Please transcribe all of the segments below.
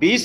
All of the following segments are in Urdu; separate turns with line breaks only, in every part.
20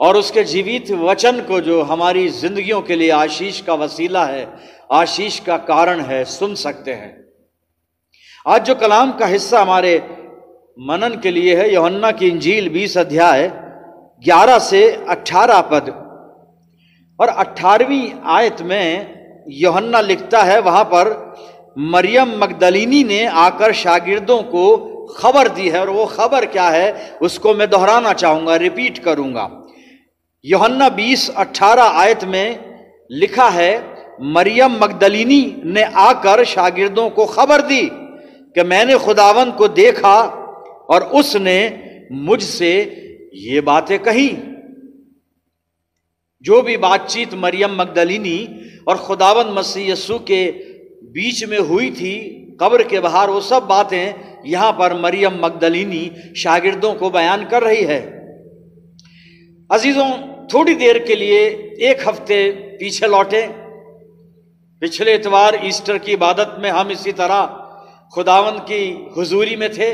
اور اس کے جیوت وچن کو جو ہماری زندگیوں کے لیے آشیش کا وسیلہ ہے، آشیش کا کارن ہے، سن سکتے ہیں۔ آج جو کلام کا حصہ ہمارے منن کے لیے ہے، یوحنا کی انجیل 20 ادھیائے 11 سے 18 پد، اور 18ویں آیت میں یوحنا لکھتا ہے، وہاں پر مریم مگدلینی نے آ کر شاگردوں کو خبر دی ہے، اور وہ خبر کیا ہے اس کو میں دہرانا چاہوں گا، ریپیٹ کروں گا۔ یوحنا 20:18 آیت میں لکھا ہے، مریم مگدلینی نے آ کر شاگردوں کو خبر دی کہ میں نے خداوند کو دیکھا اور اس نے مجھ سے یہ باتیں کہیں۔ جو بھی بات چیت مریم مگدلینی اور خداوند مسیح یسوع کے بیچ میں ہوئی تھی قبر کے باہر، وہ سب باتیں یہاں پر مریم مگدلینی شاگردوں کو بیان کر رہی ہے۔ عزیزوں، تھوڑی دیر کے لیے ایک ہفتے پیچھے لوٹیں۔ پچھلے اتوار ایسٹر کی عبادت میں ہم اسی طرح خداوند کی حضوری میں تھے،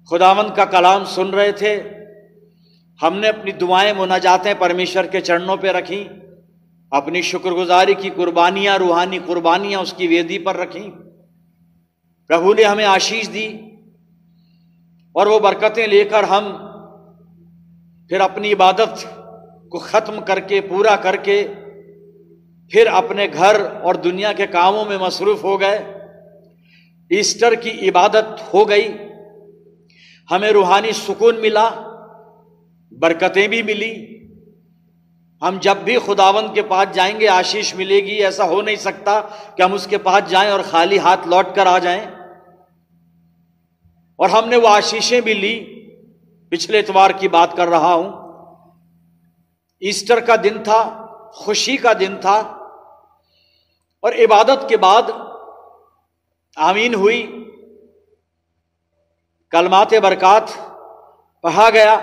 خداوند کا کلام سن رہے تھے۔ ہم نے اپنی دعائیں مناجاتیں پرمیشور کے چرنوں پہ رکھیں، اپنی شکر گزاری کی قربانیاں، روحانی قربانیاں اس کی ویدی پر رکھیں۔ پربھو نے ہمیں آشیش دی، اور وہ برکتیں لے کر ہم پھر اپنی عبادت کو ختم کر کے، پورا کر کے، پھر اپنے گھر اور دنیا کے کاموں میں مصروف ہو گئے۔ ایسٹر کی عبادت ہو گئی، ہمیں روحانی سکون ملا، برکتیں بھی ملی۔ ہم جب بھی خداوند کے پاس جائیں گے آشیش ملے گی، ایسا ہو نہیں سکتا کہ ہم اس کے پاس جائیں اور خالی ہاتھ لوٹ کر آ جائیں۔ اور ہم نے وہ آشیشیں بھی لی۔ پچھلے اتوار کی بات کر رہا ہوں، ایسٹر کا دن تھا، خوشی کا دن تھا، اور عبادت کے بعد آمین ہوئی، کلمات برکات پڑھا گیا،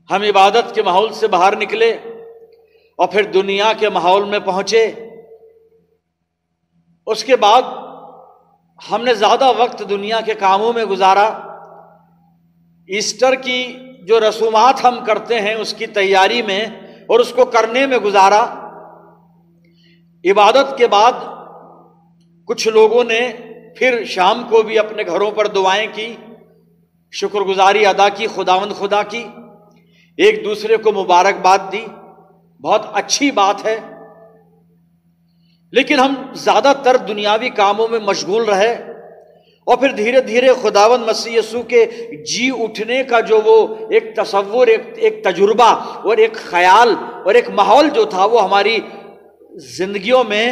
ہم عبادت کے ماحول سے باہر نکلے اور پھر دنیا کے ماحول میں پہنچے۔ اس کے بعد ہم نے زیادہ وقت دنیا کے کاموں میں گزارا۔ ایسٹر کی جو رسومات ہم کرتے ہیں اس کی تیاری میں اور اس کو کرنے میں گزارا۔ عبادت کے بعد کچھ لوگوں نے پھر شام کو بھی اپنے گھروں پر دعائیں کی، شکر گزاری ادا کی خداوند خدا کی، ایک دوسرے کو مبارکباد دی، بہت اچھی بات ہے۔ لیکن ہم زیادہ تر دنیاوی کاموں میں مشغول رہے، اور پھر دھیرے دھیرے خداوند مسیح یسوع کے جی اٹھنے کا جو وہ ایک تصور، ایک تجربہ اور ایک خیال اور ایک ماحول جو تھا، وہ ہماری زندگیوں میں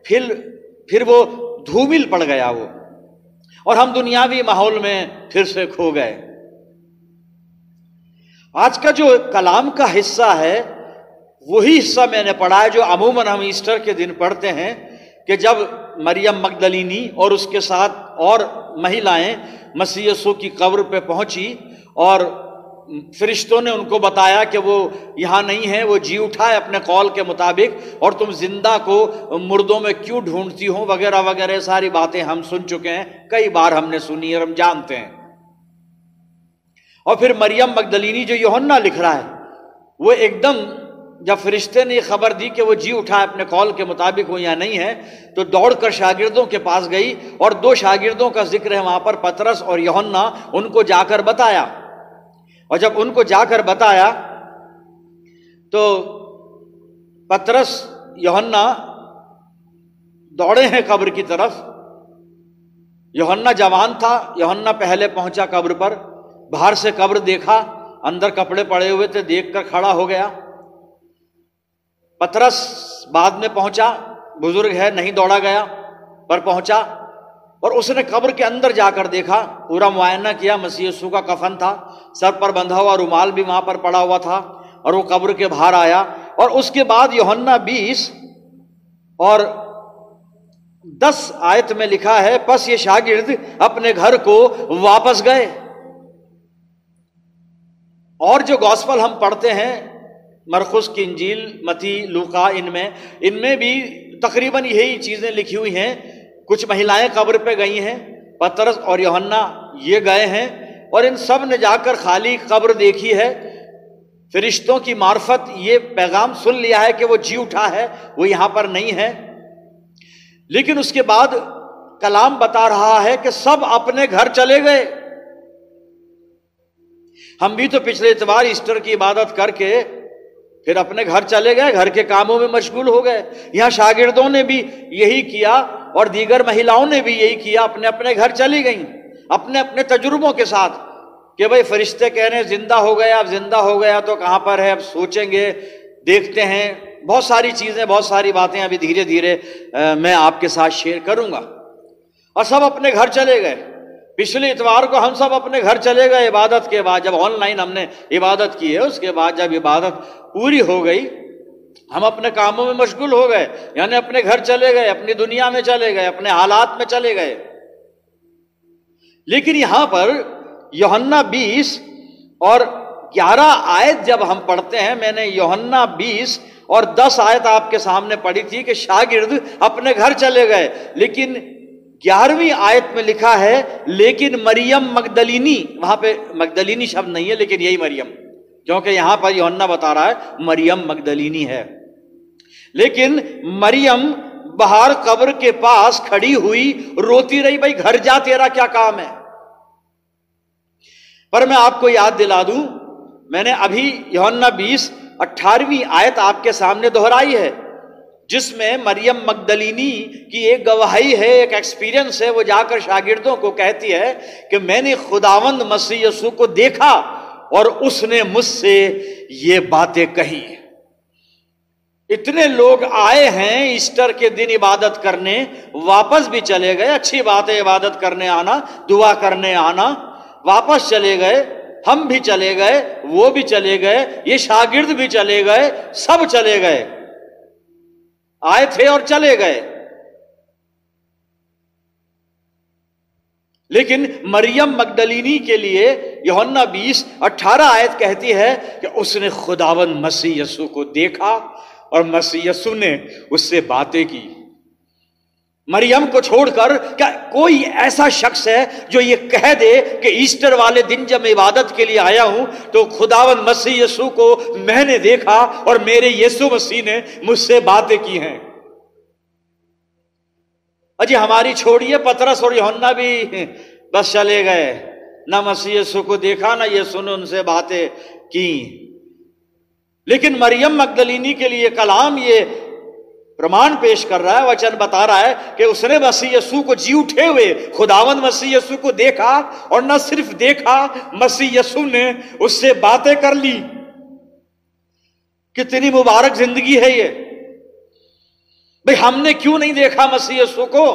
پھر وہ دھومل پڑ گیا وہ، اور ہم دنیاوی ماحول میں پھر سے کھو گئے۔ آج کا جو کلام کا حصہ ہے وہی حصہ میں نے پڑھا ہے جو عموماً ہم ایسٹر کے دن پڑھتے ہیں، کہ جب مریم مگدلینی اور اس کے ساتھ اور مہیلائیں مسیح یسوع کی قبر پہ پہنچی، اور فرشتوں نے ان کو بتایا کہ وہ یہاں نہیں ہے، وہ جی اٹھا ہے اپنے قول کے مطابق، اور تم زندہ کو مردوں میں کیوں ڈھونڈتی ہو، وغیرہ وغیرہ ساری باتیں ہم سن چکے ہیں، کئی بار ہم نے سنی اور ہم جانتے ہیں۔ اور پھر مریم مگدلینی جو یوحنا لکھ رہا ہے، وہ ایک دم جب فرشتے نے یہ خبر دی کہ وہ جی اٹھا اپنے قول کے مطابق وہ یہاں نہیں ہے، تو دوڑ کر شاگردوں کے پاس گئی، اور دو شاگردوں کا ذکر ہے وہاں پر، پترس اور یوحنا، ان کو جا کر بتایا۔ اور جب ان کو جا کر بتایا تو پترس یوحنا دوڑے ہیں قبر کی طرف۔ یوحنا جوان تھا، یوحنا پہلے پہنچا قبر پر، باہر سے قبر دیکھا، اندر کپڑے پڑے ہوئے تھے، دیکھ کر کھڑا ہو گیا۔ پترس بعد میں پہنچا، بزرگ ہے نہیں دوڑا گیا، پر پہنچا، اور اس نے قبر کے اندر جا کر دیکھا، پورا معائنہ کیا، مسیح یسوع کا کفن تھا، سر پر بندھا ہوا رومال بھی وہاں پر پڑا ہوا تھا، اور وہ قبر کے باہر آیا۔ اور اس کے بعد یوحنا 20 اور 10 آیت میں لکھا ہے، پس یہ شاگرد اپنے گھر کو واپس گئے۔ اور جو گوسپل ہم پڑھتے ہیں، مرقس کی انجیل، متی، لوقا، ان میں بھی تقریباً یہی چیزیں لکھی ہوئی ہیں۔ کچھ مہیلائیں قبر پہ گئی ہیں، پترس اور یوحنا یہ گئے ہیں، اور ان سب نے جا کر خالی قبر دیکھی ہے، فرشتوں کی معرفت یہ پیغام سن لیا ہے کہ وہ جی اٹھا ہے، وہ یہاں پر نہیں ہے، لیکن اس کے بعد کلام بتا رہا ہے کہ سب اپنے گھر چلے گئے۔ ہم بھی تو پچھلے اتوار ایسٹر کی عبادت کر کے پھر اپنے گھر چلے گئے، گھر کے کاموں میں مشغول ہو گئے۔ یہاں شاگردوں نے بھی یہی کیا اور دیگر مہیلاؤں نے بھی یہی کیا، اپنے اپنے گھر چلی گئیں اپنے اپنے تجربوں کے ساتھ کہ بھئی فرشتے کہہ رہے ہیں زندہ ہو گیا، اب زندہ ہو گیا تو کہاں پر ہے، اب سوچیں گے، دیکھتے ہیں، بہت ساری چیزیں، بہت ساری باتیں ابھی دھیرے دھیرے میں آپ کے ساتھ شیئر کروں گا۔ اور سب اپنے گھر چلے گئے۔ پچھلے اتوار کو ہم سب اپنے گھر چلے گئے عبادت کے بعد، جب آن لائن ہم نے عبادت کی ہے، اس کے بعد جب عبادت پوری ہو گئی ہم اپنے کاموں میں مشغول ہو گئے، یعنی اپنے گھر چلے گئے، اپنی دنیا میں چلے گئے، اپنے حالات میں چلے گئے۔ لیکن یہاں پر یوحنا 20 اور 11 آیت جب ہم پڑھتے ہیں، میں نے یوحنا 20 اور 10 آیت آپ کے سامنے پڑھی تھی کہ شاگرد اپنے گھر چلے گئے، لیکن 11ویں آیت میں لکھا ہے لیکن مریم مگدلینی، وہاں پہ مگدلینی شبد نہیں ہے لیکن یہی مریم، کیونکہ یہاں پر یوحنا بتا رہا ہے مریم مگدلینی ہے، لیکن مریم باہر قبر کے پاس کھڑی ہوئی روتی رہی، بھائی گھر جا، تیرا کیا کام ہے؟ پر میں آپ کو یاد دلا دوں، میں نے ابھی یوحنا 20 18ویں آیت آپ کے سامنے دہرائی ہے، جس میں مریم مگدلینی کی ایک گواہی ہے، ایک ایکسپیرینس ہے۔ وہ جا کر شاگردوں کو کہتی ہے کہ میں نے خداوند مسیح یسوع کو دیکھا اور اس نے مجھ سے یہ باتیں کہی۔ اتنے لوگ آئے ہیں ایسٹر کے دن عبادت کرنے، واپس بھی چلے گئے، اچھی بات ہے عبادت کرنے آنا، دعا کرنے آنا، واپس چلے گئے، ہم بھی چلے گئے، وہ بھی چلے گئے، یہ شاگرد بھی چلے گئے، سب چلے گئے، آئے تھے اور چلے گئے۔ لیکن مریم مگدلینی کے لیے یوحنا 20 18 آیت کہتی ہے کہ اس نے خداوند مسیح یسوع کو دیکھا اور مسیح یسوع نے اس سے باتیں کی۔ مریم کو چھوڑ کر کیا کوئی ایسا شخص ہے جو یہ کہہ دے کہ ایسٹر والے دن جب میں عبادت کے لیے آیا ہوں تو خداوند مسیح یسوع کو میں نے دیکھا اور میرے یسوع مسیح نے مجھ سے باتیں کی ہیں؟ اجی ہماری چھوڑیے، پطرس اور یوحنا بھی بس چلے گئے، نہ مسیح یسوع کو دیکھا نہ یسوع نے ان سے باتیں کی۔ لیکن مریم مگدلینی کے لیے کلام یہ پرمان پیش کر رہا ہے، وچن بتا رہا ہے کہ اس نے مسیح یسوع کو جی اٹھے ہوئے خداوند مسیح یسوع کو دیکھا، اور نہ صرف دیکھا، مسیح یسوع نے اس سے باتیں کر لی۔ کتنی مبارک زندگی ہے یہ! بھئی ہم نے کیوں نہیں دیکھا مسیح یسوع کو؟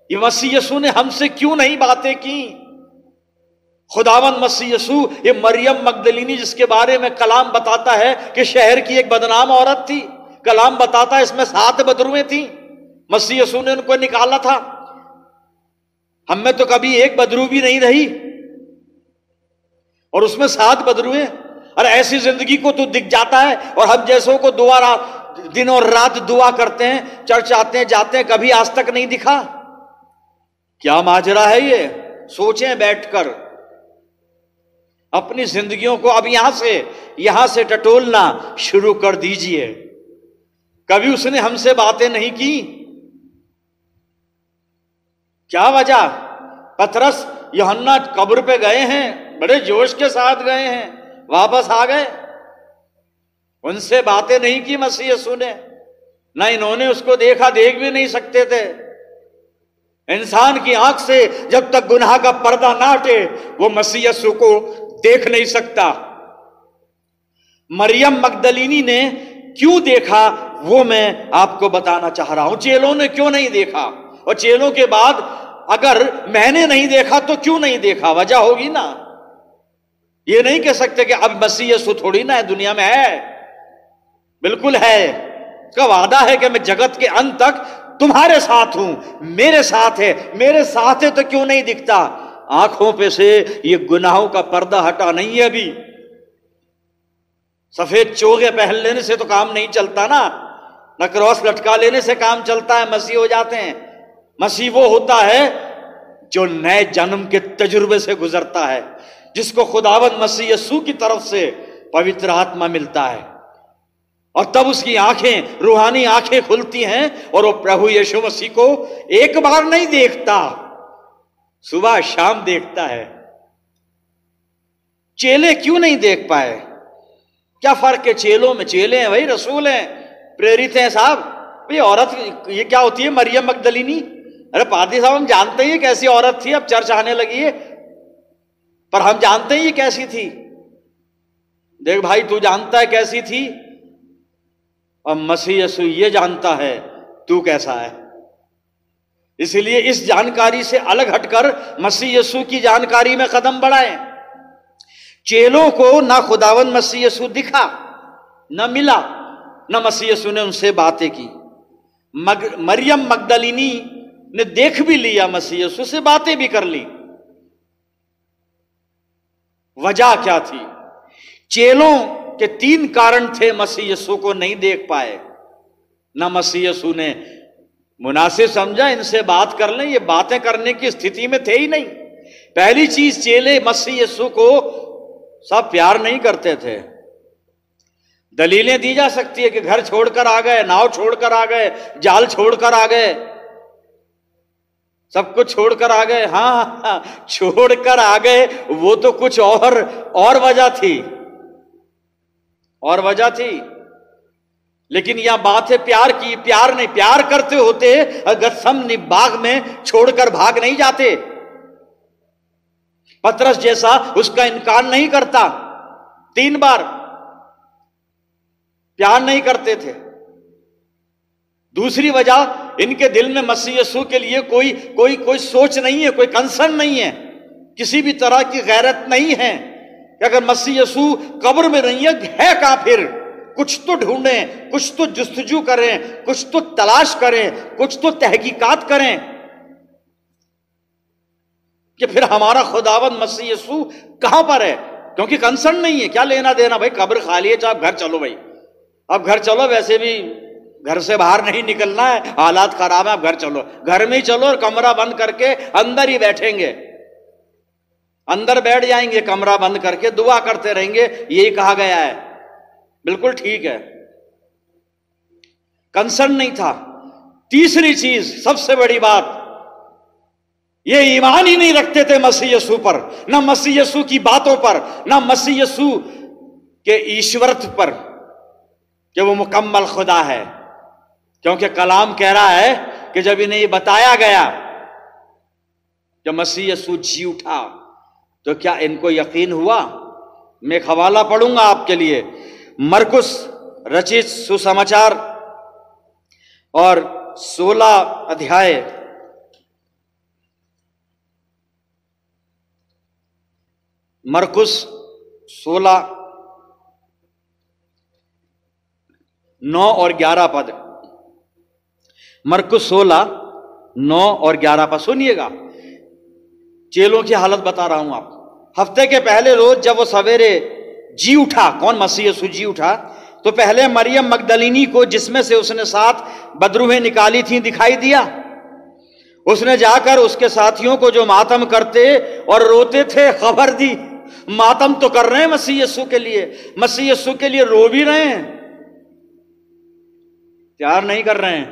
یہ مسیح یسوع نے ہم سے کیوں نہیں باتیں کی؟ خداوند مسیح یسوع، یہ مریم مگدلینی جس کے بارے میں کلام بتاتا ہے کہ شہر کی ایک بدنام عورت تھی، کلام بتاتا ہے اس میں 7 بدرویں تھیں، مسیح یسوع نے ان کو نکالا تھا۔ ہم میں تو کبھی ایک بدرو بھی نہیں رہی اور اس میں 7 بدرویں، اور ایسی زندگی کو تو دکھ جاتا ہے، اور ہم جیسوں کو دن اور رات دعا کرتے ہیں، چرچ آتے ہیں جاتے ہیں، کبھی آج تک نہیں دکھا۔ کیا ماجرا ہے یہ؟ سوچیں بیٹھ کر اپنی زندگیوں کو، اب یہاں سے ٹٹولنا شروع کر دیجئے۔ کبھی اس نے ہم سے باتیں نہیں کی؟ کیا وجہ؟ پطرس یوحنا قبر پہ گئے ہیں، بڑے جوش کے ساتھ گئے ہیں، واپس آ گئے، ان سے باتیں نہیں کی مسیح یسوع نے، نہ انہوں نے اس کو دیکھا، دیکھ بھی نہیں سکتے تھے۔ انسان کی آنکھ سے جب تک گناہ کا پردہ نہ ہٹے وہ مسیح یسوع کو دیکھ نہیں سکتا۔ مریم مگدلینی نے کیوں دیکھا وہ میں آپ کو بتانا چاہ رہا ہوں۔ چیلوں نے کیوں نہیں دیکھا؟ اور چیلوں کے بعد اگر میں نے نہیں دیکھا تو کیوں نہیں دیکھا؟ وجہ ہوگی نا۔ یہ نہیں کہہ سکتے کہ اب مسیح یسوع تھوڑی نا ہے، دنیا میں ہے، بالکل ہے، اس کا وعدہ ہے کہ میں جگت کے انت تک تمہارے ساتھ ہوں، میرے ساتھ ہے، میرے ساتھ ہے تو کیوں نہیں دکھتا؟ آنکھوں پہ سے یہ گناہوں کا پردہ ہٹا نہیں ہے ابھی۔ سفید چوغے پہن لینے سے تو کام نہیں چلتا نا، نہ کراس لٹکا لینے سے کام چلتا ہے، مسیح ہو جاتے ہیں۔ مسیح وہ ہوتا ہے جو نئے جنم کے تجربے سے گزرتا ہے، جس کو خداوند مسیح یسوع کی طرف سے پوتر آتما ملتا ہے، اور تب اس کی آنکھیں، روحانی آنکھیں کھلتی ہیں اور وہ پربھو یسوع مسیح کو ایک بار نہیں دیکھتا، صبح شام دیکھتا ہے۔ چیلے کیوں نہیں دیکھ پائے؟ کیا فرق ہے چیلوں میں؟ چیلے ہیں بھائی، رسول ہیں، پریرت ہیں صاحب۔ بھئی عورت یہ کیا ہوتی ہے مریم مگدلینی؟ ارے پادری صاحب ہم جانتے ہیں یہ کیسی عورت تھی، اب چرچ آنے لگی ہے، پر ہم جانتے ہیں یہ کیسی تھی۔ دیکھ بھائی تو جانتا ہے کیسی تھی، اور مسیح یسوع یہ جانتا ہے تو کیسا ہے۔ اسی لیے اس جانکاری سے الگ ہٹ کر مسیح یسوع کی جانکاری میں قدم بڑھائیں۔ چیلوں کو نہ خداوند مسیح یسوع دکھا، نہ ملا، نہ مسیح یسوع نے ان سے باتیں کی۔ مریم مگدلینی نے دیکھ بھی لیا، مسیح یسوع سے باتیں بھی کر لی۔ وجہ کیا تھی؟ چیلوں کے 3 کارن تھے مسیح یسوع کو نہیں دیکھ پائے۔ نہ مسیح یسوع نے مناسب سمجھا ان سے بات کر لیں، یہ باتیں کرنے کی استھتی میں تھے ہی نہیں۔ پہلی چیز، چیلے مسیح یسوع کو سب پیار نہیں کرتے تھے۔ دلیلیں دی جا سکتی ہے کہ گھر چھوڑ کر آ گئے، ناؤ چھوڑ کر آ گئے، جال چھوڑ کر آ گئے، سب کچھ چھوڑ کر آ گئے۔ ہاں چھوڑ کر آ گئے، وہ تو کچھ اور وجہ تھی، اور وجہ تھی، لیکن یہاں بات ہے پیار کی۔ پیار نہیں، پیار کرتے ہوتے گتسمنی باغ میں چھوڑ کر بھاگ نہیں جاتے۔ پترس جیسا اس کا انکار نہیں کرتا، 3 بار پیار نہیں کرتے تھے۔ دوسری وجہ، ان کے دل میں مسیح یسوع کے لیے کوئی سوچ نہیں ہے، کوئی کنسرن نہیں ہے، کسی بھی طرح کی غیرت نہیں ہے کہ اگر مسیح یسوع قبر میں نہیں ہے کہاں پھر؟ کچھ تو ڈھونڈیں، کچھ تو جستجو کریں، کچھ تو تلاش کریں، کچھ تو تحقیقات کریں کہ پھر ہمارا خداوند مسیح یسوع کہاں پر ہے، کیونکہ کنسرن نہیں ہے۔ کیا لینا دینا بھائی، قبر خالی ہے، چاہے گھر چلو بھائی، اب گھر چلو، ویسے بھی گھر سے باہر نہیں نکلنا ہے، حالات خراب ہیں، اب گھر چلو، گھر میں ہی چلو اور کمرہ بند کر کے اندر ہی بیٹھیں گے، اندر بیٹھ جائیں گے کمرہ بند کر کے، دعا کرتے رہیں گے، یہی کہا گیا ہے۔ بالکل ٹھیک ہے، کنسرن نہیں تھا۔ تیسری چیز، سب سے بڑی بات، یہ ایمان ہی نہیں رکھتے تھے مسیح یسوع پر، نہ مسیح یسوع کی باتوں پر، نہ مسیح یسوع کے ایشورت پر کہ وہ مکمل خدا ہے، کیونکہ کلام کہہ رہا ہے کہ جب انہیں یہ بتایا گیا کہ مسیح یسوع جی اٹھا تو کیا ان کو یقین ہوا؟ میں ایک حوالہ پڑھوں گا آپ کے لیے، مرکس رچیت سسماچار اور 16 ادھیائے، مرکس 16 9 اور 11 پد، مرکس 16 9 اور 11 پد سنیے گا۔ چیلوں کی حالت بتا رہا ہوں آپ۔ ہفتے کے پہلے روز جب وہ سویرے جی اٹھا، کون؟ مسیح یسوع جی اٹھا، تو پہلے مریم مگدلینی کو، جس میں سے اس نے 7 بدروہیں نکالی تھیں، دکھائی دیا۔ اس نے جا کر اس کے ساتھیوں کو جو ماتم کرتے اور روتے تھے خبر دی۔ ماتم تو کر رہے ہیں مسیح یسوع کے لیے، مسیح یسوع کے لیے رو بھی رہے ہیں، پیار نہیں کر رہے ہیں۔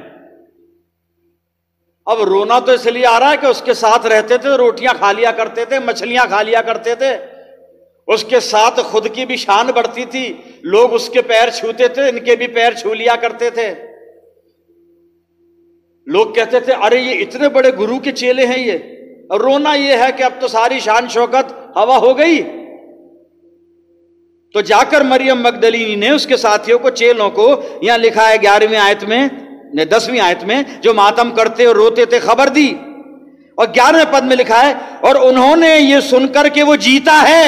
اب رونا تو اس لیے آ رہا ہے کہ اس کے ساتھ رہتے تھے، روٹیاں کھا لیا کرتے تھے، مچھلیاں کھا لیا کرتے تھے، اس کے ساتھ خود کی بھی شان بڑھتی تھی، لوگ اس کے پیر چھوتے تھے، ان کے بھی پیر چھو لیا کرتے تھے۔ لوگ کہتے تھے ارے یہ اتنے بڑے گرو کے چیلے ہیں یہ۔ اور رونا یہ ہے کہ اب تو ساری شان شوکت ہوا ہو گئی۔ تو جا کر مریم مگدلینی نے اس کے ساتھیوں کو، چیلوں کو، یہاں لکھا ہے 11ویں آیت میں، 10ویں آیت میں، جو ماتم کرتے اور روتے تھے خبر دی۔ اور 11ویں پد میں لکھا ہے، اور انہوں نے یہ سن کر کہ وہ جیتا ہے،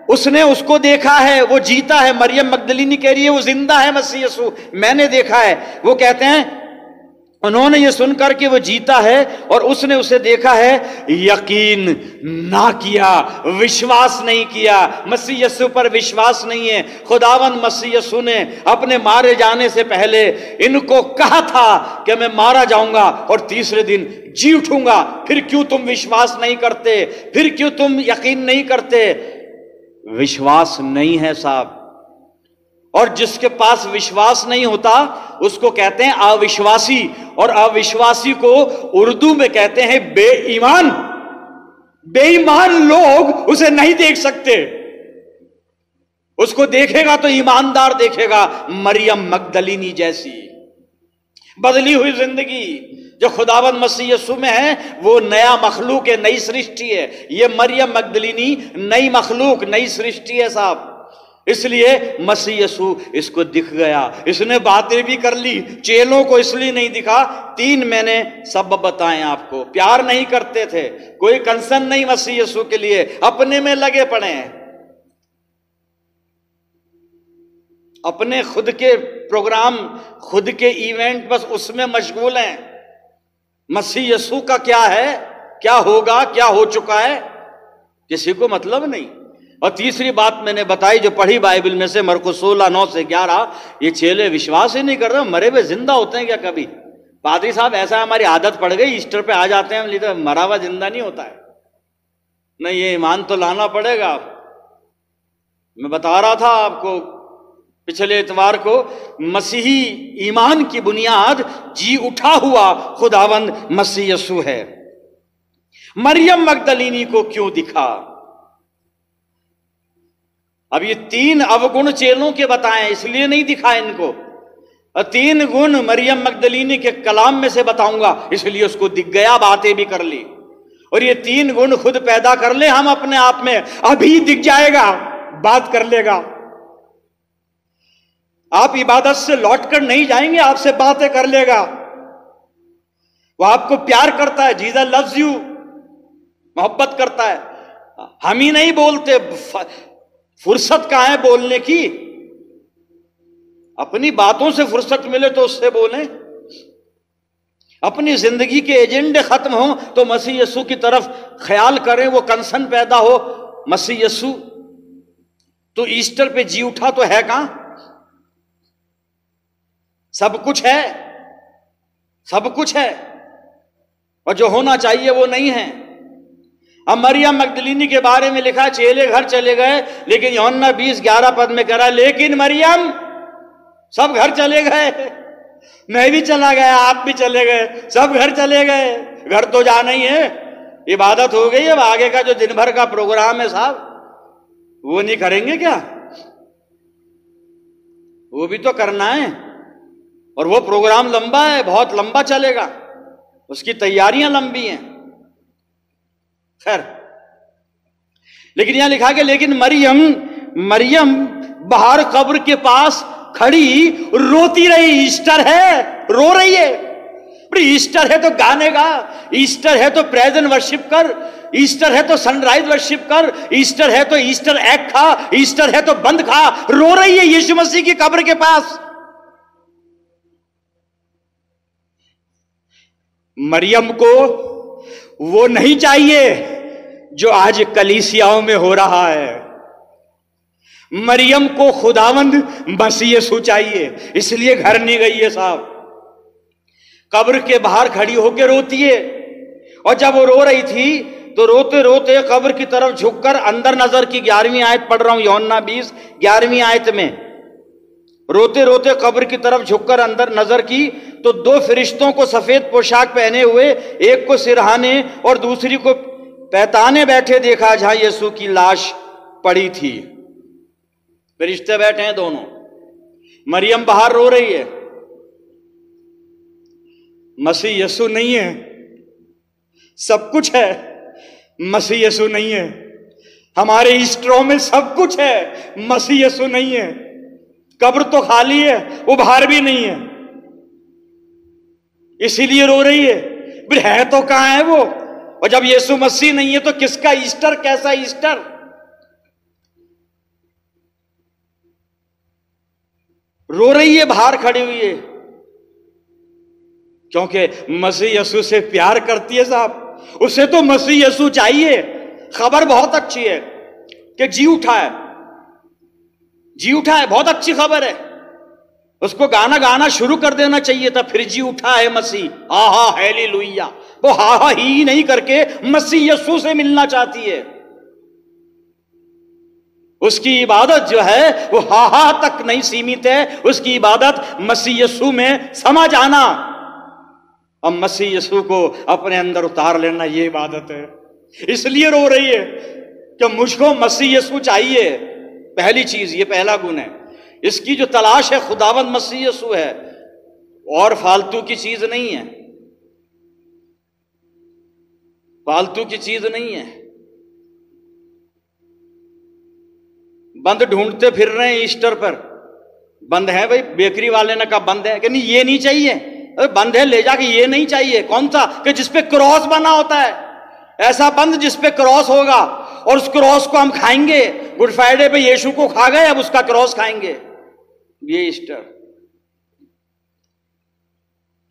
اس نے اس کو دیکھا ہے، وہ جیتا ہے۔ مریم مگدلینی کہہ رہی ہے وہ زندہ ہے مسیح یسوع، میں نے دیکھا ہے۔ وہ کہتے ہیں انہوں نے یہ سن کر کہ وہ جیتا ہے اور اس نے اسے دیکھا ہے، یقین نہ کیا، وشواس نہیں کیا، مسیح یسوع پر وشواس نہیں ہے۔ خداوند مسیح یسوع نے اپنے مارے جانے سے پہلے ان کو کہا تھا کہ میں مارا جاؤں گا اور تیسرے دن جی اٹھوں گا، پھر کیوں تم وشواس نہیں کرتے؟ پھر کیوں تم یقین نہیں کرتے؟ وشواس نہیں ہے صاحب، اور جس کے پاس وشواس نہیں ہوتا اس کو کہتے ہیں اوشواسی، اور اوشواسی کو اردو میں کہتے ہیں بے ایمان۔ بے ایمان لوگ اسے نہیں دیکھ سکتے، اس کو دیکھے گا تو ایماندار دیکھے گا، مریم مگدلینی جیسی بدلی ہوئی زندگی جو خداوند مسیح یسوع میں ہے، وہ نیا مخلوق ہے، نئی سرشٹی ہے۔ یہ مریم مگدلینی نئی مخلوق، نئی سرشٹی ہے صاحب۔ اس لیے مسیح یسوع اس کو دکھ گیا، اس نے باتیں بھی کر لی۔ چیلوں کو اس لیے نہیں دکھا، 3 میں نے سبب بتائے آپ کو۔ پیار نہیں کرتے تھے، کوئی کنسرن نہیں مسیح یسوع کے لیے، اپنے میں لگے پڑے ہیں، اپنے خود کے پروگرام، خود کے ایونٹ، بس اس میں مشغول ہیں۔ مسیح یسوع کا کیا ہے، کیا ہوگا، کیا ہو چکا ہے، کسی کو مطلب نہیں۔ اور تیسری بات میں نے بتائی جو پڑھی بائبل میں سے، مرکو 16:9-11، یہ چیلے وشواس ہی نہیں کر رہے، مرے ہوئے زندہ ہوتے ہیں کیا کبھی؟ پادری صاحب ایسا ہماری عادت پڑ گئی، ایسٹر پہ آ جاتے ہیں ہم، لیکن مرا ہوا زندہ نہیں ہوتا ہے۔ نہیں، یہ ایمان تو لانا پڑے گا۔ میں بتا رہا تھا آپ کو پچھلے اتوار کو، مسیحی ایمان کی بنیاد جی اٹھا ہوا خداوند مسیح یسوع ہے۔ مریم مگدلینی کو کیوں دکھا؟ اب یہ 3 اوگن چیلوں کے بتائیں، اس لیے نہیں دکھا ان کو۔ 3 گن مریم مگدلینی کے کلام میں سے بتاؤں گا، اس لیے اس کو دکھ گیا، باتیں بھی کر لی۔ اور یہ 3 گن خود پیدا کر لیں ہم اپنے آپ میں، ابھی دکھ جائے گا، بات کر لے گا۔ آپ عبادت سے لوٹ کر نہیں جائیں گے، آپ سے باتیں کر لے گا۔ وہ آپ کو پیار کرتا ہے، جیزس لوز یو، محبت کرتا ہے۔ ہم ہی نہیں بولتے، فرصت کہاں ہے بولنے کی؟ اپنی باتوں سے فرصت ملے تو اس سے بولیں، اپنی زندگی کے ایجنڈے ختم ہوں تو مسیح یسوع کی طرف خیال کریں، وہ کنسن پیدا ہو۔ مسیح یسوع تو ایسٹر پہ جی اٹھا تو ہے کہاں؟ سب کچھ ہے، سب کچھ ہے، اور جو ہونا چاہیے وہ نہیں ہے۔ اب مریم مگدلینی کے بارے میں لکھا چیلے گھر چلے گئے، لیکن یوحنا 20:11 میں کہہ رہا ہے لیکن مریم، سب گھر چلے گئے، میں بھی چلا گیا، آپ بھی چلے گئے، سب گھر چلے گئے۔ گھر تو جانا ہی ہے، عبادت ہو گئی، اب آگے کا جو دن بھر کا پروگرام ہے صاحب وہ نہیں کریں گے کیا؟ وہ بھی تو کرنا ہے، اور وہ پروگرام لمبا ہے، بہت لمبا چلے گا، اس کی تیاریاں لمبی ہیں۔ خیر، لیکن یہاں لکھا کہ لیکن مریم باہر قبر کے پاس کھڑی روتی رہی۔ ایسٹر ہے، رو رہی ہے۔ ایسٹر ہے تو گانے گا، ایسٹر ہے تو پریزن ورشپ کر، ایسٹر ہے تو سن رائز ورشپ کر، ایسٹر ہے تو ایسٹر ایگ کھا، ایسٹر ہے تو بند کھا۔ رو رہی ہے ییشو مسیح کی قبر کے پاس۔ مریم کو وہ نہیں چاہیے جو آج کلیسیاؤں میں ہو رہا ہے۔ مریم کو خداوند مسیح یسوع چاہیے، اس لیے گھر نہیں گئی ہے صاحب، قبر کے باہر کھڑی ہو کے روتی ہے۔ اور جب وہ رو رہی تھی تو روتے روتے قبر کی طرف جھک کر اندر نظر کی، 11ویں آیت پڑھ رہا ہوں، یوحنا 20:11 آیت میں، روتے روتے قبر کی طرف جھک کر اندر نظر کی تو 2 فرشتوں کو سفید پوشاک پہنے ہوئے، ایک کو سرہانے اور دوسری کو پیتانے بیٹھے دیکھا جہاں یسوع کی لاش پڑی تھی۔ فرشتے بیٹھے ہیں دونوں، مریم باہر رو رہی ہے۔ مسیح یسوع نہیں ہے، سب کچھ ہے، مسیح یسوع نہیں ہے۔ ہمارے ایسٹروں میں سب کچھ ہے، مسیح یسوع نہیں ہے۔ قبر تو خالی ہے، وہ باہر بھی نہیں ہے، اسی لیے رو رہی ہے۔ پھر ہے تو کہاں ہے وہ؟ اور جب یسوع مسیح نہیں ہے تو کس کا ایسٹر، کیسا ایسٹر؟ رو رہی ہے، باہر کھڑی ہوئی ہے۔ کیونکہ مسیح یسوع سے پیار کرتی ہے صاحب. اسے تو مسیح یسوع چاہیے. خبر بہت اچھی ہے کہ جی اٹھا ہے، جی اٹھا ہے، بہت اچھی خبر ہے. اس کو گانا شروع کر دینا چاہیے تھا، پھر جی اٹھا ہے مسیح، ہا ہیلیلویا. وہ ہا ہی نہیں کر کے مسیح یسوع سے ملنا چاہتی ہے. اس کی عبادت جو ہے وہ ہا تک نہیں سیمت ہے، اس کی عبادت مسیح یسوع میں سما جانا، اب مسیح یسوع کو اپنے اندر اتار لینا، یہ عبادت ہے. اس لیے رو رہی ہے کہ مجھ کو مسیح یسوع چاہیے. پہلی چیز، یہ پہلا گن ہے. اس کی جو تلاش ہے خداوند مسیح یسوع ہے، اور فالتو کی چیز نہیں ہے، فالتو کی چیز نہیں ہے. بند ڈھونڈتے پھر رہے ہیں ایسٹر پر. بند ہے بھائی، بیکری والے نے کہا بند ہے، کہ نہیں یہ نہیں چاہیے. بند ہے لے جا کے، یہ نہیں چاہیے. کون سا؟ کہ جس پہ کراس بنا ہوتا ہے. ایسا بند جس پہ کراس ہوگا، اور اس کراس کو ہم کھائیں گے. گڈ فرائیڈے پہ ییشو کو کھا گئے، اب اس کا کراس کھائیں گے. یہ ایسٹر.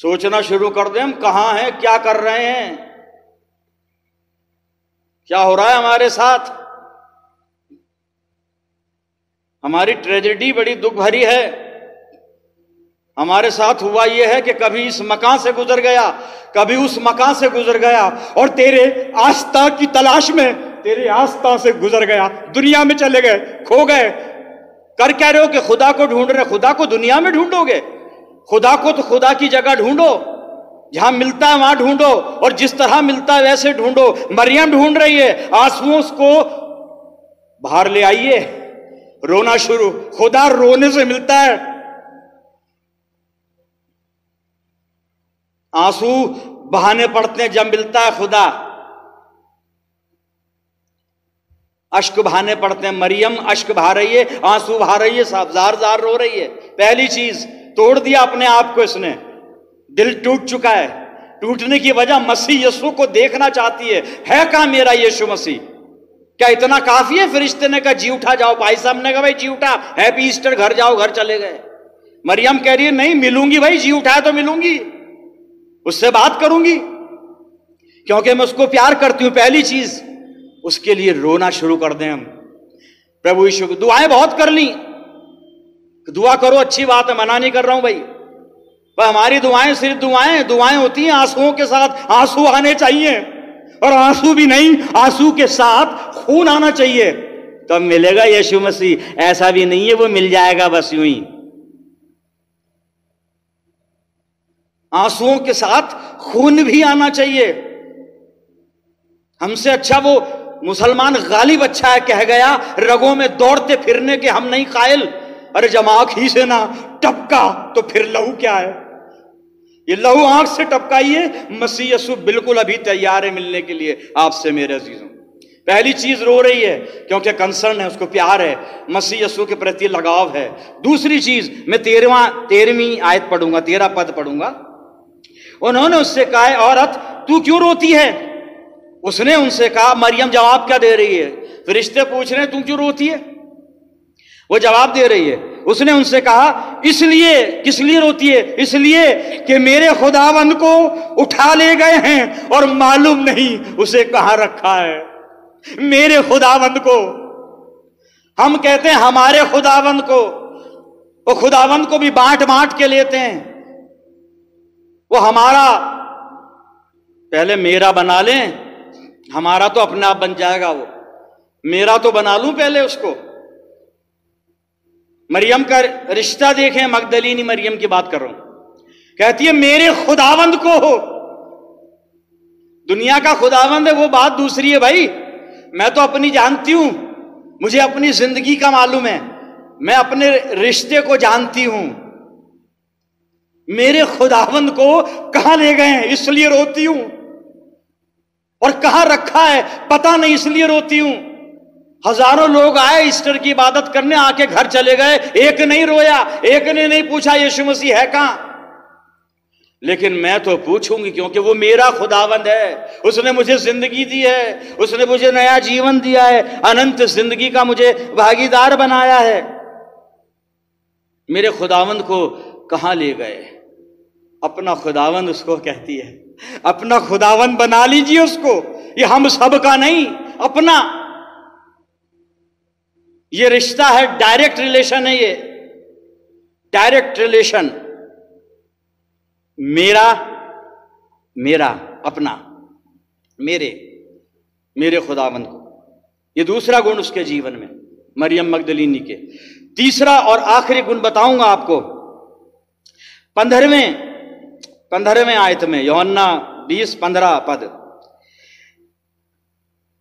سوچنا شروع کر دیں ہم کہاں ہیں، کیا کر رہے ہیں، کیا ہو رہا ہے ہمارے ساتھ. ہماری ٹریجڈی بڑی دکھ بھری ہے. ہمارے ساتھ ہوا یہ ہے کہ کبھی اس مکان سے گزر گیا، کبھی اس مکان سے گزر گیا، اور تیرے آستہ کی تلاش میں تیرے آستہ سے گزر گیا. دنیا میں چلے گئے، کھو گئے. کر کہہ رہے ہو کہ خدا کو ڈھونڈ رہے. خدا کو دنیا میں ڈھونڈو گے؟ خدا کو تو خدا کی جگہ ڈھونڈو، جہاں ملتا ہے وہاں ڈھونڈو، اور جس طرح ملتا ہے ویسے ڈھونڈو. مریم ڈھونڈ رہی ہے، آنسوؤں کو باہر لے آئیے. رونا شروع. خدا رونے سے ملتا ہے. آنسو بہانے پڑتے ہیں جب ملتا ہے خدا. اشک بہانے پڑتے ہیں. مریم اشک بہا رہی ہے، آنسو بہا رہی ہے، صاحب زار زار رو رہی ہے. پہلی چیز، توڑ دیا اپنے آپ کو اس نے. دل ٹوٹ چکا ہے. ٹوٹنے کی وجہ مسیح یسوع کو دیکھنا چاہتی ہے. ہے کہاں میرا یسوع مسیح؟ کیا اتنا کافی ہے؟ فرشتے نے کہا جی اٹھا جاؤ. بھائی صاحب نے کہا بھائی جی اٹھا، ہیپی ایسٹر، گھر جاؤ. گھر چلے گئے. مریم کہہ رہی ہے نہیں ملوں گی بھائی، جی اٹھا تو ملوں گی، اس سے بات کروں گی، کیونکہ میں اس کو پیار کرتی ہوں. پہلی چیز، اس کے لیے رونا شروع کر دیں ہم. پربھو یشوع کو دعائیں بہت کر لیں، دعا کرو، اچھی بات ہے، منع نہیں کر رہا ہوں بھائی. پر ہماری دعائیں صرف دعائیں ہوتی ہیں آنسوؤں کے ساتھ. آنسو آنے چاہیے، اور آنسو بھی نہیں، آنسو کے ساتھ خون آنا چاہیے. تب ملے گا یسوع مسیح. ایسا بھی نہیں ہے وہ مل جائے گا بس یوں ہی. آنسوؤں کے ساتھ خون بھی آنا چاہیے. ہم سے اچھا وہ مسلمان غالب اچھا ہے، کہہ گیا رگوں میں دوڑتے پھرنے کے ہم نہیں قائل. ارے جب آنکھ ہی سے نہ ٹپکا تو پھر لہو کیا ہے؟ یہ لہو آنکھ سے ٹپکائیے. مسیح یسوع بالکل ابھی تیار ہے ملنے کے لیے آپ سے میرے عزیزوں. پہلی چیز رو رہی ہے کیونکہ کنسرن ہے، اس کو پیار ہے، مسیح یسوع کے پرتی لگاؤ ہے. دوسری چیز، میں 13ویں آیت پڑھوں گا، 13 پد پڑھوں گا. انہوں نے اس سے کہا عورت تو کیوں روتی ہے؟ اس نے ان سے کہا، مریم جواب کیا دے رہی ہے؟ فرشتے پوچھ رہے ہیں تو کیوں روتی ہے؟ وہ جواب دے رہی ہے. اس نے ان سے کہا اس لیے. کس لیے روتی ہے؟ اس لیے کہ میرے خداوند کو اٹھا لے گئے ہیں اور معلوم نہیں اسے کہاں رکھا ہے. میرے خداوند کو. ہم کہتے ہیں ہمارے خداوند کو، وہ خداوند کو بھی بانٹ کے لیتے ہیں. وہ ہمارا پہلے میرا بنا لیں، ہمارا تو اپنے آپ بن جائے گا. وہ میرا تو بنا لوں پہلے اس کو. مریم کا رشتہ دیکھیں، مگدلینی مریم کی بات کر رہا ہوں. کہتی ہے میرے خداوند کو. دنیا کا خداوند ہے وہ بات دوسری ہے بھائی. میں تو اپنی جانتی ہوں، مجھے اپنی زندگی کا معلوم ہے، میں اپنے رشتے کو جانتی ہوں. میرے خداوند کو کہاں لے گئے ہیں اس لیے روتی ہوں، اور کہاں رکھا ہے پتہ نہیں اس لیے روتی ہوں. ہزاروں لوگ آئے ایسٹر کی عبادت کرنے، آ کے گھر چلے گئے، ایک نہیں رویا، ایک نے نہیں پوچھا یسوع مسیح ہے کہاں. لیکن میں تو پوچھوں گی کیونکہ وہ میرا خداوند ہے. اس نے مجھے زندگی دی ہے، اس نے مجھے نیا جیون دیا ہے، اننت زندگی کا مجھے بھاگیدار بنایا ہے. میرے خداوند کو کہاں لے گئے؟ اپنا خداوند اس کو کہتی ہے، اپنا خداوند بنا لیجیے اس کو، یہ ہم سب کا نہیں، اپنا۔ یہ رشتہ ہے، ڈائریکٹ ریلیشن ہے، یہ ڈائریکٹ ریلیشن، میرا میرا اپنا، میرے خداوند کو۔ یہ دوسرا گن اس کے جیون میں، مریم مگدلینی کے۔ تیسرا اور آخری گن بتاؤں گا آپ کو 15ویں آیت میں، یوحنا 20:15 پد۔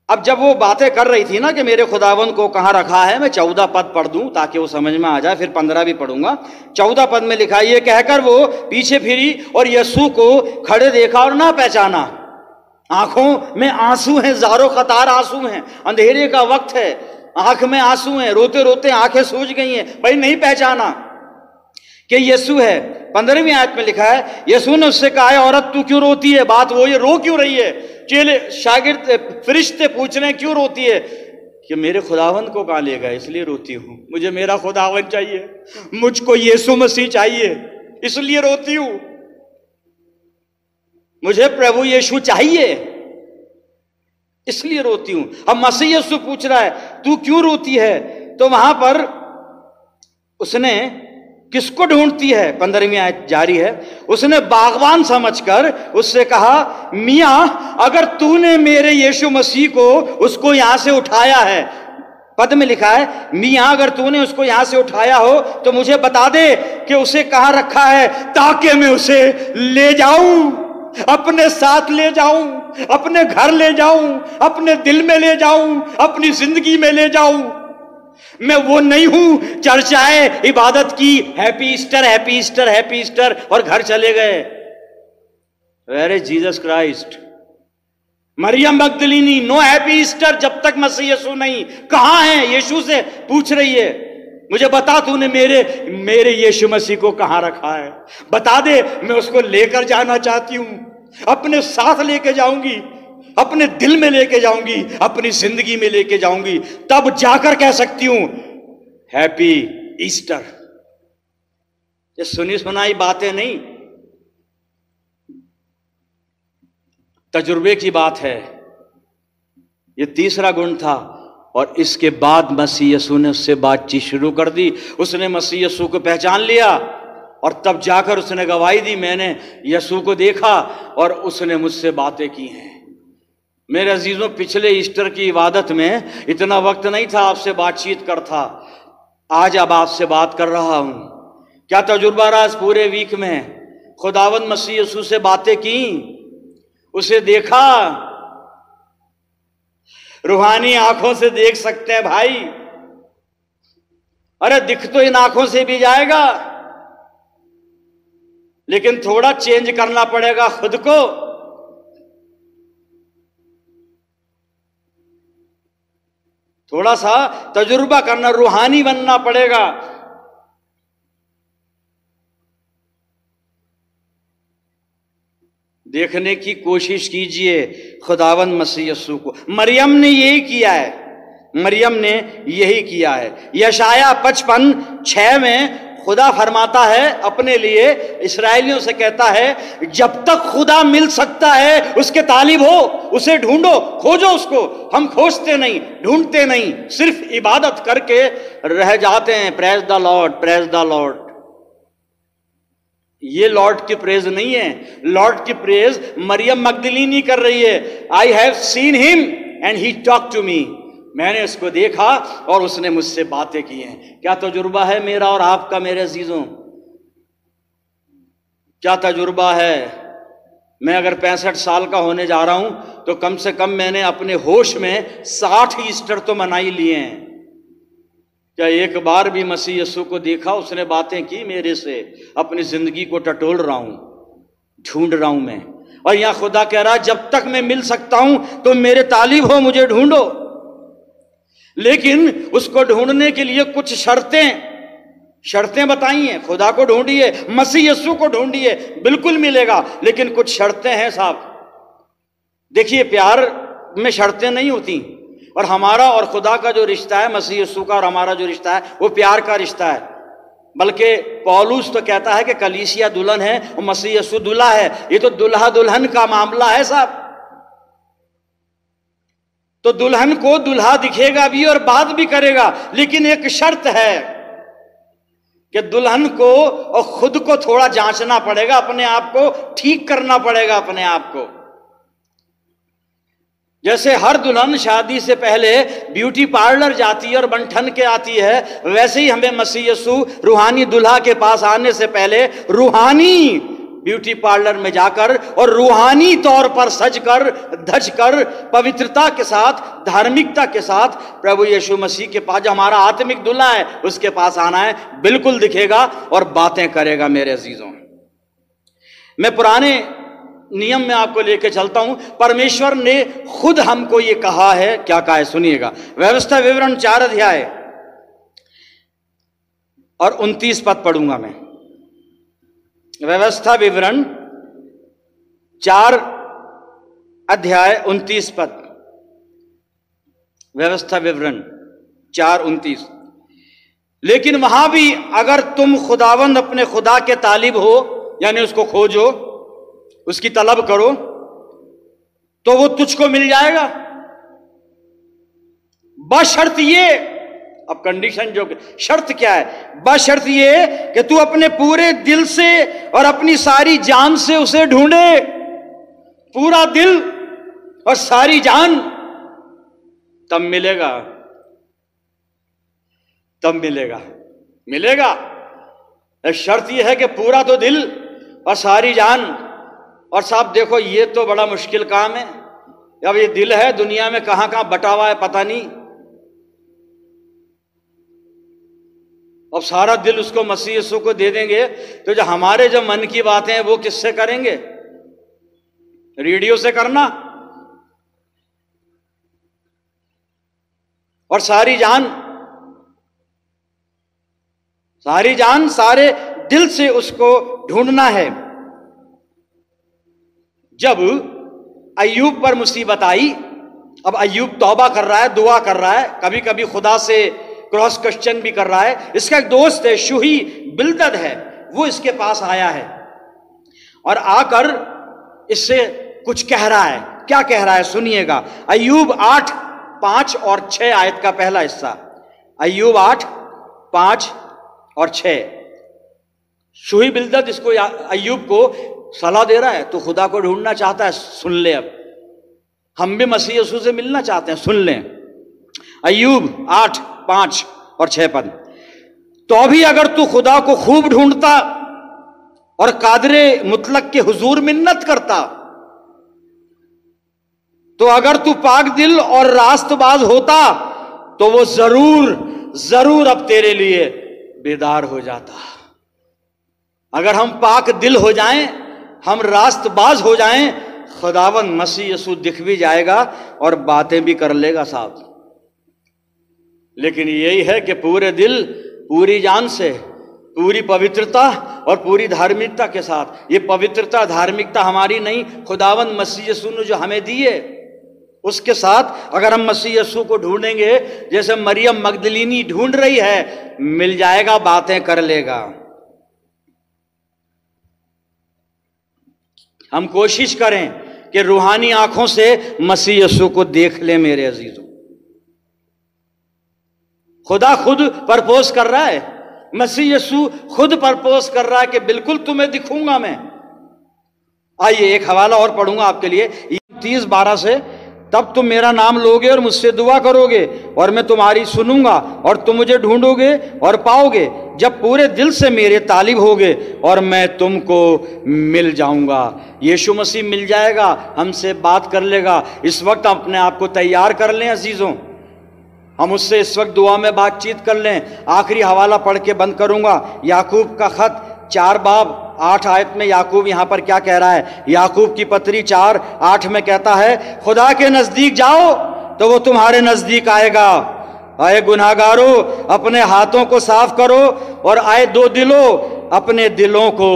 اب جب وہ باتیں کر رہی تھی نا کہ میرے خداوند کو کہاں رکھا ہے، میں 14 پد پڑھ دوں تاکہ وہ سمجھ میں آ جائے، پھر 15 بھی پڑھوں گا۔ 14 پد میں لکھا، یہ کہہ کر وہ پیچھے پھری اور یسوع کو کھڑے دیکھا اور نہ پہچانا۔ آنکھوں میں آنسو ہیں، زاروں قطار آنسو ہیں، اندھیرے کا وقت ہے، آنکھ میں آنسو ہیں، روتے روتے آنکھیں سوج گئی ہیں، بھائی نہیں پہچانا کہ یسوع ہے۔ 15ویں آیت میں لکھا ہے، یسوع نے اس سے کہا، عورت تو کیوں روتی ہے؟ بات وہ یہ رو کیوں رہی ہے؟ چیلے شاگرد فرشتے پوچھ رہے ہیں کیوں روتی ہے؟ کہ میرے خداوند کو کہاں لے گئے، اس لیے روتی ہوں، مجھے میرا خداوند چاہیے، مجھ کو یسوع مسیح چاہیے، اس لیے روتی ہوں، مجھے پربھو یسوع چاہیے، اس لیے روتی ہوں۔ اب مسیح یسوع پوچھ رہا ہے تو کیوں روتی ہے؟ تو وہاں پر اس نے کس کو ڈھونڈتی ہے؟ 15ویں آیت جاری ہے، اس نے باغبان سمجھ کر اس سے کہا، میاں اگر تو نے میرے یسوع مسیح کو اس کو یہاں سے اٹھایا ہے، پد میں لکھا ہے، میاں اگر تو نے اس کو یہاں سے اٹھایا ہو تو مجھے بتا دے کہ اسے کہاں رکھا ہے تاکہ میں اسے لے جاؤں، اپنے ساتھ لے جاؤں، اپنے گھر لے جاؤں، اپنے دل میں لے جاؤں، اپنی زندگی میں لے جاؤں۔ میں وہ نہیں ہوں چرچ آئے، عبادت کی، happy Easter happy Easter happy Easter اور گھر چلے گئے۔ Where is Jesus Christ? مریم مگدلینی، نو ہیپی ایسٹر جب تک مسیح یسوع نہیں۔ کہاں ہیں؟ یسوع سے پوچھ رہی ہے، مجھے بتا تو نے میرے یسوع مسیح کو کہاں رکھا ہے، بتا دے، میں اس کو لے کر جانا چاہتی ہوں، اپنے ساتھ لے کے جاؤں گی، اپنے دل میں لے کے جاؤں گی، اپنی زندگی میں لے کے جاؤں گی، تب جا کر کہہ سکتی ہوں ہیپی ایسٹر۔ یہ سنی سنائی باتیں نہیں، تجربے کی بات ہے۔ یہ تیسرا گن تھا، اور اس کے بعد مسیح یسوع نے اس سے بات چیت شروع کر دی۔ اس نے مسیح یسوع کو پہچان لیا اور تب جا کر اس نے گواہی دی، میں نے یسوع کو دیکھا اور اس نے مجھ سے باتیں کی ہیں۔ میرے عزیزوں، پچھلے ایسٹر کی عبادت میں اتنا وقت نہیں تھا آپ سے بات چیت کرتا، آج اب آپ سے بات کر رہا ہوں۔ کیا تجربہ رہا اس پورے ویک میں؟ خداوند مسیح یسوع سے باتیں کی، اسے دیکھا، روحانی آنکھوں سے دیکھ سکتے ہیں بھائی، ارے دکھ تو ان آنکھوں سے بھی جائے گا، لیکن تھوڑا چینج کرنا پڑے گا خود کو۔ تھوڑا سا تجربہ کرنا، روحانی بننا پڑے گا۔ دیکھنے کی کوشش کیجئے خداوند مسیح یسوع کو۔ مریم نے یہی کیا ہے، مریم نے یہی کیا ہے۔ یشعیاء 55:6 میں خدا فرماتا ہے اپنے لیے، اسرائیلیوں سے کہتا ہے، جب تک خدا مل سکتا ہے اس کے طالب ہو، اسے ڈھونڈو، کھوجو اس کو۔ ہم کھوجتے نہیں، ڈھونڈتے نہیں، صرف عبادت کر کے رہ جاتے ہیں۔ پریز دا لارڈ، پریز دا لارڈ۔ یہ لارڈ کی پریز نہیں ہے، لارڈ کی پریز مریم مگدلینی کر رہی ہے۔ I have seen him and he talked to me۔ میں نے اس کو دیکھا اور اس نے مجھ سے باتیں کی ہیں۔ کیا تجربہ ہے میرا اور آپ کا میرے عزیزوں؟ کیا تجربہ ہے؟ میں اگر 65 سال کا ہونے جا رہا ہوں تو کم سے کم میں نے اپنے ہوش میں 60 ایسٹر تو منائی لیے ہیں۔ کیا ایک بار بھی مسیح یسوع کو دیکھا، اس نے باتیں کی میرے سے؟ اپنی زندگی کو ٹٹول رہا ہوں، ڈھونڈ رہا ہوں میں، اور یہاں خدا کہہ رہا جب تک میں مل سکتا ہوں تو میرے طالب ہو، مجھے ڈھونڈو۔ لیکن اس کو ڈھونڈنے کے لیے کچھ شرطیں بتائی ہیں۔ خدا کو ڈھونڈیے، مسیح یسوع کو ڈھونڈیے، بالکل ملے گا، لیکن کچھ شرطیں ہیں صاحب۔ دیکھیے، پیار میں شرطیں نہیں ہوتی، اور ہمارا اور خدا کا جو رشتہ ہے، مسیح یسوع کا اور ہمارا جو رشتہ ہے، وہ پیار کا رشتہ ہے۔ بلکہ پولس تو کہتا ہے کہ کلیسیا دلہن ہے اور مسیح یسوع دلہا ہے. یہ تو دلہا دلہن کا معاملہ ہے صاحب. تو دلہن کو دلہا دکھے گا بھی اور بات بھی کرے گا، لیکن ایک شرط ہے کہ دلہن کو اور خود کو تھوڑا جانچنا پڑے گا، اپنے آپ کو ٹھیک کرنا پڑے گا اپنے آپ کو. جیسے ہر دلہن شادی سے پہلے بیوٹی پارلر جاتی ہے اور بن ٹھن کے آتی ہے، ویسے ہی ہمیں مسیح یسوع روحانی دلہا کے پاس آنے سے پہلے روحانی بیوٹی پارلر میں جا کر اور روحانی طور پر سج کر دھج کر پوترتا کے ساتھ، دھارمکتا کے ساتھ پربھو یشوع مسیح کے پاس، جو ہمارا آتمک دلہا ہے، اس کے پاس آنا ہے. بالکل دکھے گا اور باتیں کرے گا. میرے عزیزوں، میں پرانے نیم میں آپ کو لے کے چلتا ہوں. پرمیشور نے خود ہم کو یہ کہا ہے. کیا کہا ہے سنیے گا. ویوستھا وورن 4 ادھیائے اور 29 پد پڑھوں گا میں. ویوستھا وورن 4 ادھیائے 29 پد. ویوستھا وورن 4:29. لیکن وہاں بھی اگر تم خداوند اپنے خدا کے طالب ہو، یعنی اس کو کھوجو، اس کی طلب کرو، تو وہ تجھ کو مل جائے گا. بشرط یہ، اب کنڈیشن جو شرط کیا ہے؟ بشرط یہ کہ تو اپنے پورے دل سے اور اپنی ساری جان سے اسے ڈھونڈے. پورا دل اور ساری جان، تب ملے گا. تب ملے گا. ملے گا. شرط یہ ہے کہ پورا تو دل اور ساری جان. اور صاحب دیکھو، یہ تو بڑا مشکل کام ہے. اب یہ دل ہے دنیا میں کہاں کہاں بٹا ہوا ہے پتہ نہیں. اب سارا دل اس کو مسیح یسوع کو دے دیں گے تو جو ہمارے جو من کی باتیں ہیں وہ کس سے کریں گے؟ ریڈیو سے کرنا. اور ساری جان سارے دل سے اس کو ڈھونڈنا ہے. جب ایوب پر مصیبت آئی، اب ایوب توبہ کر رہا ہے، دعا کر رہا ہے، کبھی کبھی خدا سے کراس کوسچن بھی کر رہا ہے. اس کا ایک دوست ہے، شوہی بلدد ہے، وہ اس کے پاس آیا ہے اور آ کر اس سے کچھ کہہ رہا ہے. کیا کہہ رہا ہے سنیے گا. ایوب 8:5 اور 6 آیت کا پہلا حصہ. ایوب 8:5 اور 6. شوہی بلدد اس کو ایوب کو صلاح دے رہا ہے. تو خدا کو ڈھونڈنا چاہتا ہے، سن لے. اب ہم بھی مسیح یسوع سے ملنا چاہتے ہیں، سن لیں. ایوب 8:5 اور 6 پد. تو بھی اگر تو خدا کو خوب ڈھونڈتا اور قادر مطلق کے حضور منت کرتا، تو اگر تو پاک دل اور راست باز ہوتا تو وہ ضرور اب تیرے لیے بیدار ہو جاتا. اگر ہم پاک دل ہو جائیں، ہم راست باز ہو جائیں، خداوند مسیح یسوع دکھ بھی جائے گا اور باتیں بھی کر لے گا صاحب. لیکن یہی ہے کہ پورے دل، پوری جان سے، پوری پوترتا اور پوری دھارمکتا کے ساتھ. یہ پوترتا دھارمکتا ہماری نہیں، خداوند مسیح یسوع نے جو ہمیں دی ہے اس کے ساتھ اگر ہم مسیح یسوع کو ڈھونڈیں گے، جیسے مریم مگدلینی ڈھونڈ رہی ہے، مل جائے گا، باتیں کر لے گا. ہم کوشش کریں کہ روحانی آنکھوں سے مسیح یسوع کو دیکھ لیں. میرے عزیزوں، خدا خود پرپوز کر رہا ہے، مسیح یسوع خود پرپوز کر رہا ہے کہ بالکل تمہیں دکھوں گا میں. آئیے ایک حوالہ اور پڑھوں گا آپ کے لیے. 30:12 سے. تب تم میرا نام لوگے اور مجھ سے دعا کرو گے اور میں تمہاری سنوں گا، اور تم مجھے ڈھونڈو گے اور پاؤ گے جب پورے دل سے میرے طالب ہوگے، اور میں تم کو مل جاؤں گا. یشوع مسیح مل جائے گا، ہم سے بات کر لے گا. اس وقت اپنے آپ کو تیار کر لیں عزیزوں، ہم اس سے اس وقت دعا میں بات چیت کر لیں. آخری حوالہ پڑھ کے بند کروں گا. یعقوب کا خط 4 باب 8 آیت میں یعقوب یہاں پر کیا کہہ رہا ہے. یعقوب کی پتری 4:8 میں کہتا ہے، خدا کے نزدیک جاؤ تو وہ تمہارے نزدیک آئے گا. آئے گناہگارو اپنے ہاتھوں کو صاف کرو، اور آئے دو دلو اپنے دلوں کو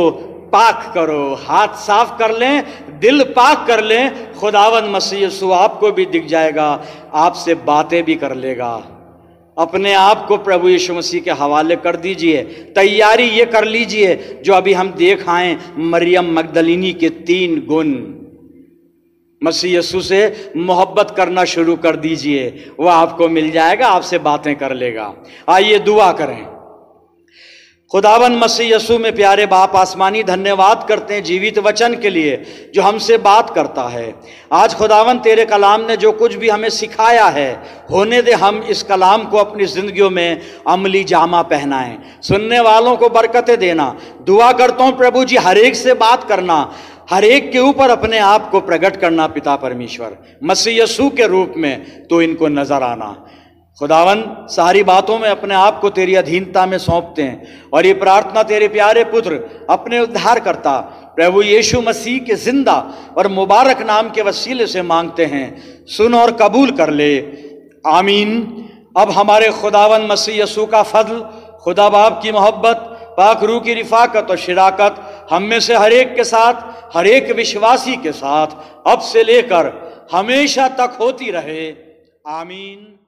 پاک کرو. ہاتھ صاف کر لیں، دل پاک کر لیں، خداوند مسیح یسوع آپ کو بھی دکھ جائے گا، آپ سے باتیں بھی کر لے گا، اپنے آپ کو پربھو ییشو مسیح کے حوالے کر دیجئے، تیاری یہ کر لیجئے جو ابھی ہم دیکھ آئیں مریم مگدلینی کے 3 گن۔ مسیح یسوع سے محبت کرنا شروع کر دیجئے، وہ آپ کو مل جائے گا، آپ سے باتیں کر لے گا۔ آئیے دعا کریں۔ خداوند مسیح یسوع میں پیارے باپ آسمانی دھنیہ واد کرتے ہیں جیوت وچن کے لیے جو ہم سے بات کرتا ہے۔ آج خداوند تیرے کلام نے جو کچھ بھی ہمیں سکھایا ہے، ہونے دے ہم اس کلام کو اپنی زندگیوں میں عملی جامہ پہنائیں۔ سننے والوں کو برکتیں دینا۔ دعا کرتا ہوں پربھو جی ہر ایک سے بات کرنا، ہر ایک کے اوپر اپنے آپ کو پرگٹ کرنا پتا پرمیشور، مسیح یسوع کے روپ میں تو ان کو نظر آنا۔ خداوند ساری باتوں میں اپنے آپ کو تیری ادھینتا میں سونپتے ہیں اور یہ پرارتھنا تیرے پیارے پتر اپنے ادھار کرتا پربھو ییشو مسیح کے زندہ اور مبارک نام کے وسیلے سے مانگتے ہیں، سن اور قبول کر لے، آمین۔ اب ہمارے خداوند مسیح یسوع کا فضل، خدا باپ کی محبت، پاک روح کی رفاقت اور شراکت ہم میں سے ہر ایک کے ساتھ، ہر ایک وشواسی کے ساتھ اب سے لے کر ہمیشہ تک ہوتی رہے، آمین۔